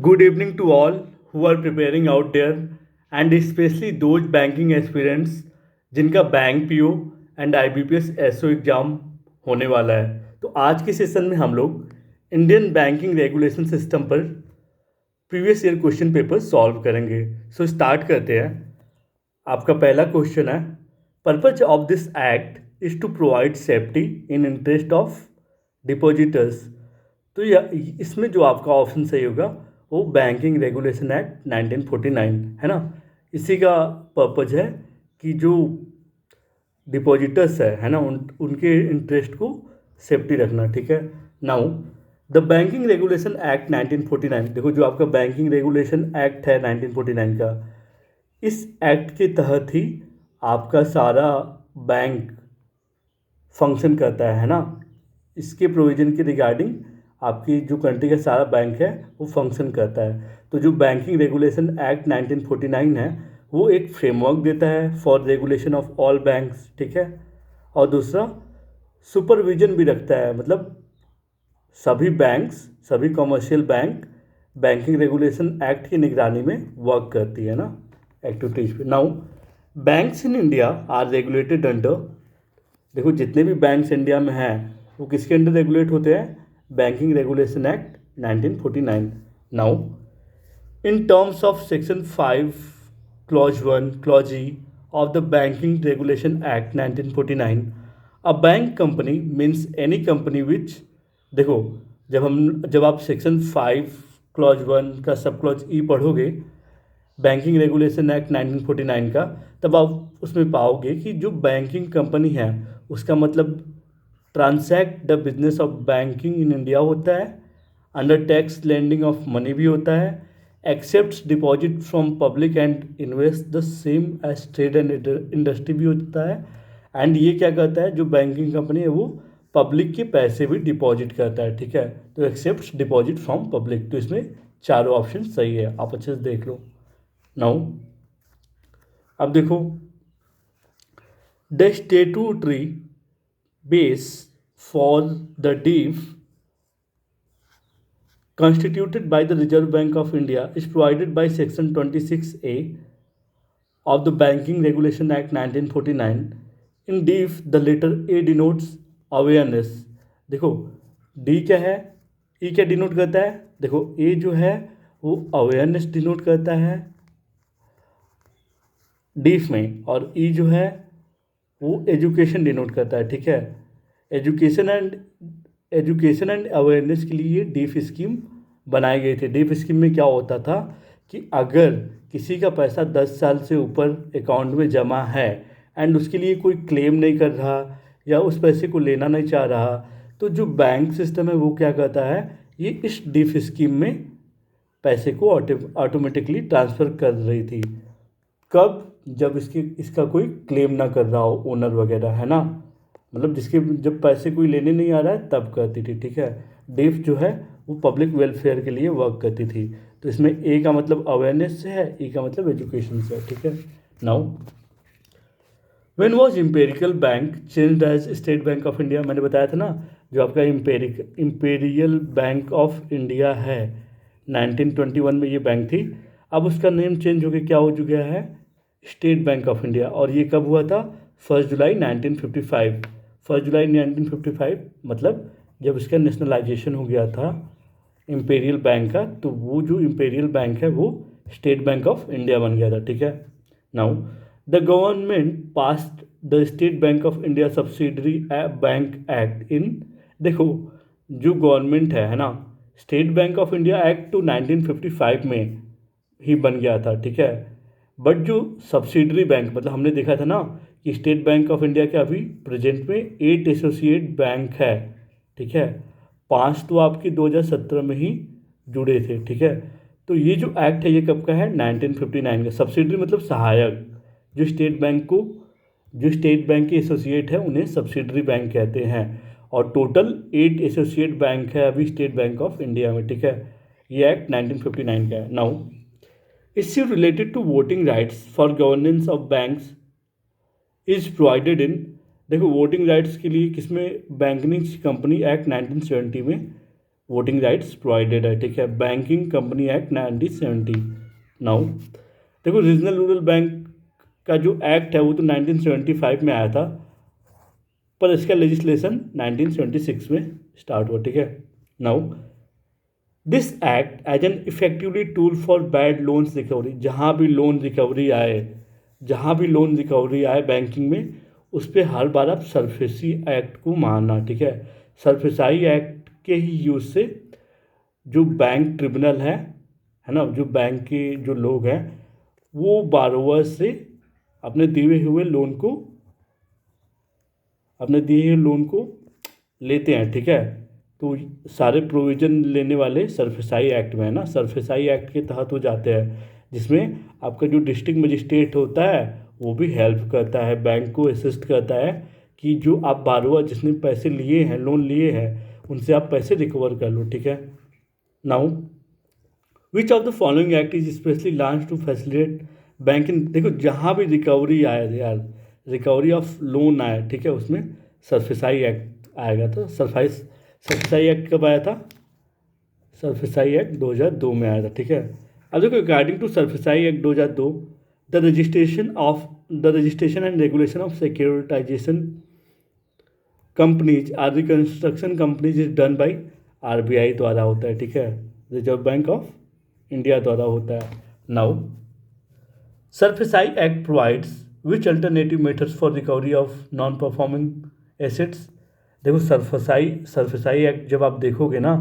Good evening to all who are preparing out there and especially those banking aspirants जिनका bank PO and IBPS SO exam होने वाला है। तो आज के सेशन में हम लोग इंडियन बैंकिंग रेगुलेशन सिस्टम पर previous year question paper solve करेंगे। सो स्टार्ट करते हैं। आपका पहला क्वेश्चन है, purpose of this act is to provide safety in interest of depositors. तो इसमें जो आपका ऑप्शन सही होगा वो बैंकिंग रेगुलेशन एक्ट 1949 है ना। इसी का पर्पज है कि जो डिपॉजिटर्स है ना उनके इंटरेस्ट को सेफ्टी रखना। ठीक है। Now the banking regulation act 1949, देखो जो आपका बैंकिंग रेगुलेशन एक्ट है 1949 का, इस एक्ट के तहत ही आपका सारा बैंक फंक्शन करता है ना। इसके प्रोविज़न के रिगार्डिंग आपकी जो कंट्री का सारा बैंक है वो फंक्शन करता है। तो जो बैंकिंग रेगुलेशन एक्ट 1949 है वो एक फ्रेमवर्क देता है for regulation of all banks. ठीक है। और दूसरा सुपरविजन भी रखता है, मतलब सभी बैंक्स, सभी commercial bank banking regulation act की निगरानी में वर्क करती है ना, एक्टिविटीज़ पे। Now banks in India are regulated under, देखो जितने भी बैंक्स इंडिया में हैं वो किसके अंडर रेगुलेट होते हैं? Banking regulation act 1949। Now in terms of section 5 clause 1 clause E of the banking regulation act 1949, a bank company means any company which, देखो जब आप सेक्शन 5 क्लॉज 1 का सब क्लॉज ई पढ़ोगे बैंकिंग रेगुलेशन एक्ट 1949 का, तब आप उसमें पाओगे कि जो बैंकिंग कंपनी है उसका मतलब transact the business of banking in India होता है, undertakes lending of money भी होता है, accept deposit from public and invest the same as trade and industry भी होता है। एंड ये क्या करता है, जो बैंकिंग कंपनी है वो पब्लिक के पैसे भी डिपॉजिट करता है। ठीक है। तो एक्सेप्ट डिपॉजिट फ्रॉम पब्लिक, तो इसमें चारों ऑप्शन सही है, आप अच्छे से देख लो। नाउ अब देखो, the statutory base for the deaf constituted by the Reserve Bank of India is provided by section 26A of the Banking Regulation Act 1949. In DIF the letter A denotes awareness। देखो D क्या है, E क्या denote करता है? देखो A जो है वो अवेयरनेस डिनोट करता है डीफ में, और ई जो है वो एजुकेशन डिनोट करता है। ठीक है। एजुकेशन एंड अवेयरनेस के लिए डीफ स्कीम बनाई गई थी। डीफ स्कीम में क्या होता था कि अगर किसी का पैसा 10 साल से ऊपर अकाउंट में जमा है एंड उसके लिए कोई क्लेम नहीं कर रहा या उस पैसे को लेना नहीं चाह रहा, तो जो बैंक सिस्टम है वो क्या करता है, ये इस डीफ स्कीम में पैसे को ऑटोमेटिकली ट्रांसफ़र कर रही थी। कब? जब इसका कोई क्लेम ना कर रहा हो ओनर वगैरह, है ना, मतलब जिसके जब पैसे कोई लेने नहीं आ रहा है तब करती थी। ठीक है। डीफ जो है वो पब्लिक वेलफेयर के लिए वर्क करती थी। तो इसमें ए का मतलब अवेयरनेस से है, ई का मतलब एजुकेशन से है। ठीक है। Now when was Imperial Bank changed as State Bank of India, मैंने बताया था ना जो आपका इम्पेरियल बैंक ऑफ इंडिया है 1921 में ये बैंक थी, अब उसका नेम चेंज होकर क्या हो चुका है, स्टेट बैंक ऑफ इंडिया। और ये कब हुआ था? 1 जुलाई 1955। 1 जुलाई 1955 मतलब जब इसका नेशनलाइजेशन हो गया था इम्पेरियल बैंक का, तो वो जो इम्पेरियल बैंक है वो स्टेट बैंक ऑफ इंडिया बन गया था। ठीक है। Now the government passed the state Bank of India subsidiary bank act in, देखो जो गवर्नमेंट है ना, state Bank of India act तो 1955 में ही बन गया था। ठीक है। बट जो सब्सिडरी बैंक, मतलब हमने देखा था ना कि स्टेट बैंक ऑफ इंडिया के अभी प्रेजेंट में 8 एसोसिएट बैंक है। ठीक है। 5 तो आपके 2017 में ही जुड़े थे। ठीक है। तो ये जो एक्ट है ये कब का है? 1959 का। सब्सिडरी मतलब सहायक, जो स्टेट बैंक के एसोसिएट है उन्हें सब्सिडरी बैंक कहते हैं। और टोटल 8 एसोसिएट बैंक है अभी स्टेट बैंक ऑफ इंडिया में। ठीक है। ये एक्ट 1959 का है। Now issue related to voting rights for governance of banks is provided in, देखो वोटिंग राइट्स के लिए किसमें, बैंकिंग कंपनी एक्ट 1970 में वोटिंग राइट्स प्रोवाइडेड है, ठीक है। Banking company act 1970। नाउ देखो रीजनल रूरल बैंक का जो एक्ट है वो तो 1975 में आया था, पर इसका लेजिस्लेशन 1976 में स्टार्ट हुआ, ठीक है। Now this act as an effectively tool for bad loans recovery, जहाँ भी लोन रिकवरी आए बैंकिंग में, उस पर हर बार आप सरफेसी एक्ट को मानना, ठीक है। सरफेसाई एक्ट के ही यूज से जो बैंक ट्रिब्यूनल है ना, जो बैंक के जो लोग हैं वो बारोवर से अपने दिए हुए लोन को लेते हैं, ठीक है। तो सारे प्रोविज़न लेने वाले सरफेसाई एक्ट में है ना, सरफेसाई एक्ट के तहत हो जाते हैं, जिसमें आपका जो डिस्ट्रिक्ट मजिस्ट्रेट होता है वो भी हेल्प करता है, बैंक को असिस्ट करता है कि जो आप बारोवर जिसने पैसे लिए हैं, लोन लिए हैं, उनसे आप पैसे रिकवर कर लो, ठीक है। Now which of the following act is specially launch to facilitate banking, देखो जहाँ भी रिकवरी आए यार, रिकवरी ऑफ लोन आए, ठीक है, उसमें सरफेसाई एक्ट आएगा। तो सरफेसाई एक्ट कब आया था? सरफेसाई एक्ट 2002 में आया था, ठीक है। अब देखो according to SARFAESI act 2002, the registration and regulation of securitisation companies are reconstruction companies is done by RBI द्वारा होता है, ठीक है, रिजर्व बैंक ऑफ इंडिया द्वारा होता है। Now SARFAESI act provides which alternative methods for recovery of non performing assets, देखो SARFAESI act जब आप देखोगे ना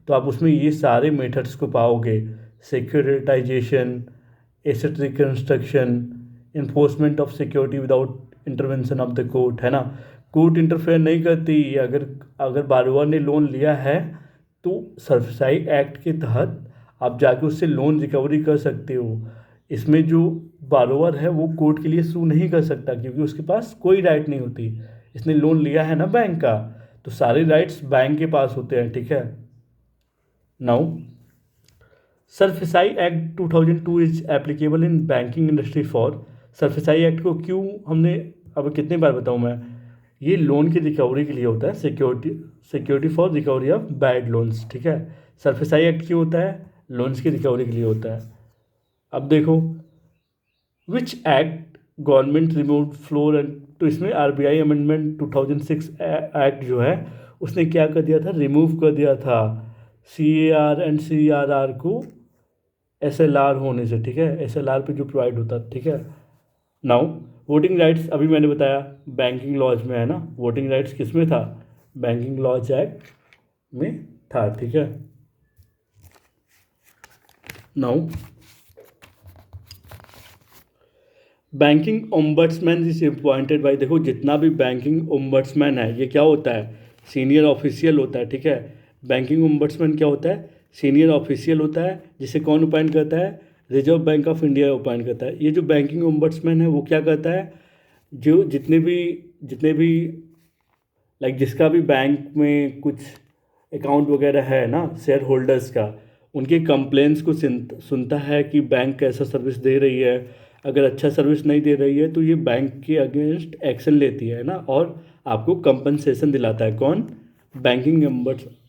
तो आप उसमें ये सारे मेथड्स को पाओगे, securitisation, asset reconstruction, enforcement of security without intervention of the court, है ना। कोर्ट इंटरफेयर नहीं करती, अगर बारोवर ने लोन लिया है तो सरफेसाई एक्ट के तहत आप जाके उससे लोन रिकवरी कर सकते हो। इसमें जो बारोवर है वो कोर्ट के लिए सू नहीं कर सकता, क्योंकि उसके पास कोई राइट नहीं होती, इसने लोन लिया है ना बैंक का, तो सारे राइट्स बैंक के पास होते हैं, ठीक है। Now SARFAESI act 2002 is applicable in banking industry for, SARFAESI act को क्यों हमने, अब कितने बार बताऊँ मैं, ये लोन की रिकवरी के लिए होता है, security for recovery of bad loans, ठीक है। सरफेसाई एक्ट क्यों होता है? लोन्स की रिकवरी के लिए होता है। अब देखो which act government remove floor and, तो इसमें RBI अमेंडमेंट 2006 एक्ट जो है उसने क्या कर दिया था, रिमूव कर दिया था CAR एंड CRR को SLR होने से, ठीक है, SLR पे जो प्रोवाइड होता है, ठीक है। नाउ वोटिंग राइट्स अभी मैंने बताया बैंकिंग लॉज में है ना, वोटिंग राइट्स किस में था? बैंकिंग लॉज एक्ट में था, ठीक है। Now banking ombudsman is appointed by, देखो जितना भी बैंकिंग ओम्बड्समैन है ये क्या होता है? सीनियर ऑफिशियल होता है, ठीक है। बैंकिंग ओम्बड्समैन क्या होता है? सीनियर ऑफिशियल होता है, जिसे कौन अपॉइंट करता है? Reserve Bank of India appoint करता है। ये जो बैंकिंग ओम्बड्समैन है वो क्या करता है, जो जितने भी लाइक जिसका भी बैंक में कुछ अकाउंट वगैरह है ना शेयर होल्डर्स का, उनके कंप्लेंट्स को सुनता है कि बैंक कैसा सर्विस दे रही है। अगर अच्छा सर्विस नहीं दे रही है तो ये बैंक के अगेंस्ट एक्शन लेती है ना, और आपको कंपनसेशन दिलाता है। कौन? बैंकिंग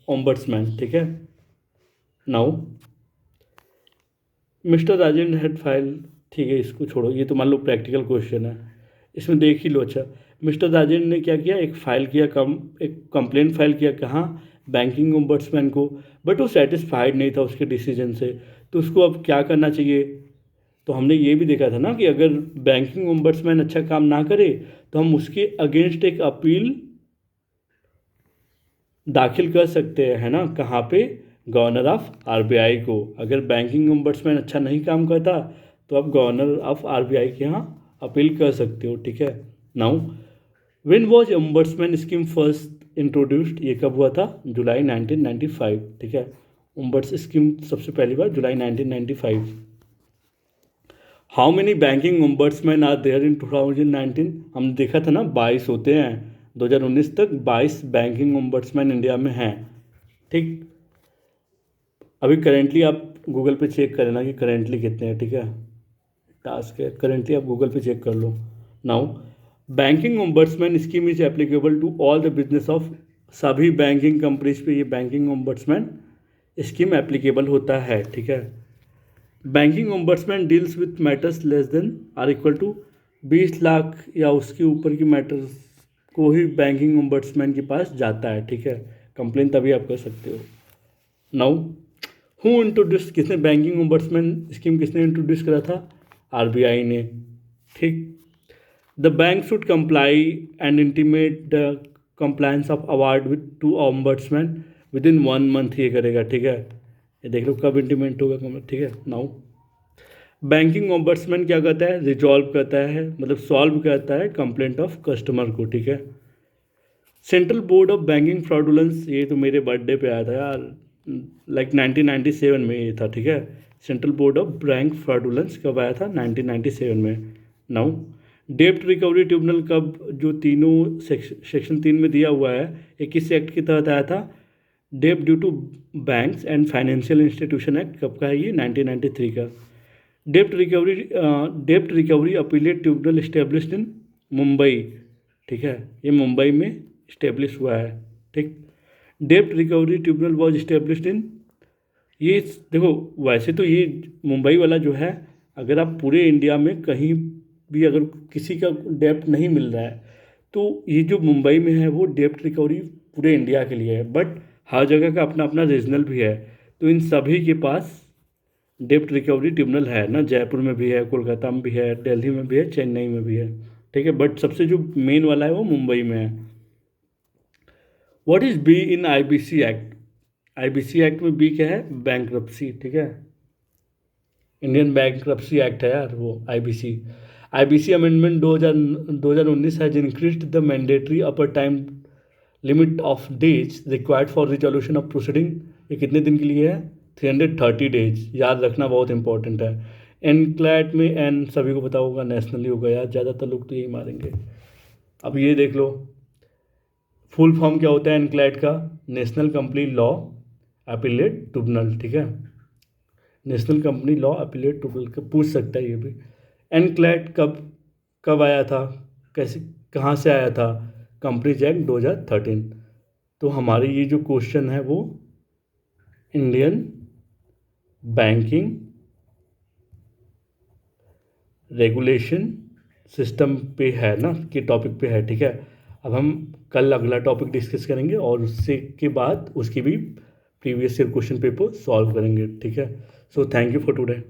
ओम्बड्समैन, ठीक है। Now mister Rajendra head file, ठीक है इसको छोड़ो, ये तो मान लो प्रैक्टिकल क्वेश्चन है, इसमें देख ही लो। अच्छा, मिस्टर राजेंद्र ने क्या किया, एक कंप्लेंट फाइल किया, कहाँ? बैंकिंग ओम्बड्समैन को, बट वो सेटिस्फाइड नहीं था उसके डिसीजन से, तो उसको अब क्या करना चाहिए? तो हमने ये भी देखा था ना कि अगर बैंकिंग ओम्बड्समैन अच्छा काम ना करे तो हम उसके अगेंस्ट एक अपील दाखिल कर सकते हैं, है ना, कहाँ पे? गवर्नर ऑफ RBI को। अगर बैंकिंग ओम्बड्समैन अच्छा नहीं काम करता तो आप गवर्नर ऑफ RBI के यहाँ अपील कर सकते हो, ठीक है। Now when was ombudsman scheme first introduced, ये कब हुआ था? जुलाई 1995, ठीक है। ओम्बड्स स्कीम सबसे पहली बार जुलाई 1995। How many banking ombudsman are there in 2019, हमने देखा था ना 22 होते हैं, 2019 तक 22 बैंकिंग ओम्बड्समैन इंडिया में हैं, ठीक। अभी करेंटली आप गूगल पे चेक कर लेना कि करेंटली कितने हैं, ठीक है। टास्क है, करेंटली आप गूगल पे चेक कर लो। Now banking ombudsman scheme is applicable to all the business of, सभी बैंकिंग कंपनीज पे ये बैंकिंग ओम्बड्समैन स्कीम एप्लीकेबल होता है, ठीक है। Banking ombudsman deals with matters less than are equal to 20 lakh या उसके ऊपर की मैटर्स को ही बैंकिंग ओम्बड्समैन के पास जाता है, ठीक है। कंप्लेन तभी आप कर सकते हो। नाउ हु इंट्रोड्यूस, किसने बैंकिंग ओम्बड्समैन स्कीम किसने इंट्रोड्यूस करा था? आरबीआई ने, ठीक। The bank should comply and intimate the compliance of award with two ombudsman with in 1 month, ये करेगा, ठीक है। ये देख लो कब इंटीमेट होगा, ठीक है। नाउ बैंकिंग ओम्बड्समैन क्या करता है? रिजॉल्व करता है, मतलब सॉल्व करता है कंप्लेंट ऑफ कस्टमर को, ठीक है। सेंट्रल बोर्ड ऑफ बैंकिंग फ्रॉडुलेंस, ये तो मेरे बर्थडे पे आया था यार, लाइक 1997 में ये था, ठीक है। सेंट्रल बोर्ड ऑफ बैंक फ्रॉडुलेंस कब आया था? 1997 में। नाउ डेब्ट रिकवरी ट्रिब्यूनल कब, जो तीनों सेक्शन 3 में दिया हुआ है, ये किस एक्ट के तहत आया था? डेब्ट due to banks and financial institution act कब का है ये? 1993 का। डेब्ट recovery appellate tribunal established in Mumbai, ठीक है, ये मुंबई में इस्टेब्लिश हुआ है, ठीक। डेब्ट recovery tribunal was established in, ये देखो वैसे तो ये मुंबई वाला जो है, अगर आप पूरे इंडिया में कहीं भी अगर किसी का डेब्ट नहीं मिल रहा है तो ये जो मुंबई में है वो डेब्ट रिकवरी पूरे इंडिया के लिए है, बट हर जगह का अपना अपना रीजनल भी है। तो इन सभी के पास डेब्ट रिकवरी ट्रिब्यूनल है ना, जयपुर में भी है, कोलकाता में भी है, दिल्ली में भी है, चेन्नई में भी है, ठीक है। बट सबसे जो मेन वाला है वो मुंबई में है। What is be in IBC act? IBC act में बी क्या है? बैंक्रप्सी, ठीक है। इंडियन बैंक्रप्सी एक्ट है यार वो IBC. IBC amendment 2019 has increased the mandatory upper time limit of days required for resolution of proceeding. ये कितने दिन के लिए है? 330 डेज, याद रखना बहुत इंपॉर्टेंट है। एनक्लैट में एन सभी को पता होगा, नेशनली होगा यार, ज़्यादातर लोग तो यही मारेंगे। अब ये देख लो फुल फॉर्म क्या होता है एनक्लैट का? National company law appellate tribunal, ठीक है। National company law appellate tribunal का पूछ सकता है ये भी। एनक्लैट कब कब आया था, कैसे कहाँ से आया था? Companies act 2013। तो हमारी ये जो क्वेश्चन है वो इंडियन बैंकिंग रेगुलेशन सिस्टम पे है ना, के टॉपिक पे है, ठीक है। अब हम कल अगला टॉपिक डिस्कस करेंगे और उससे के बाद उसकी भी previous year question paper solve करेंगे, ठीक है। So thank you for today.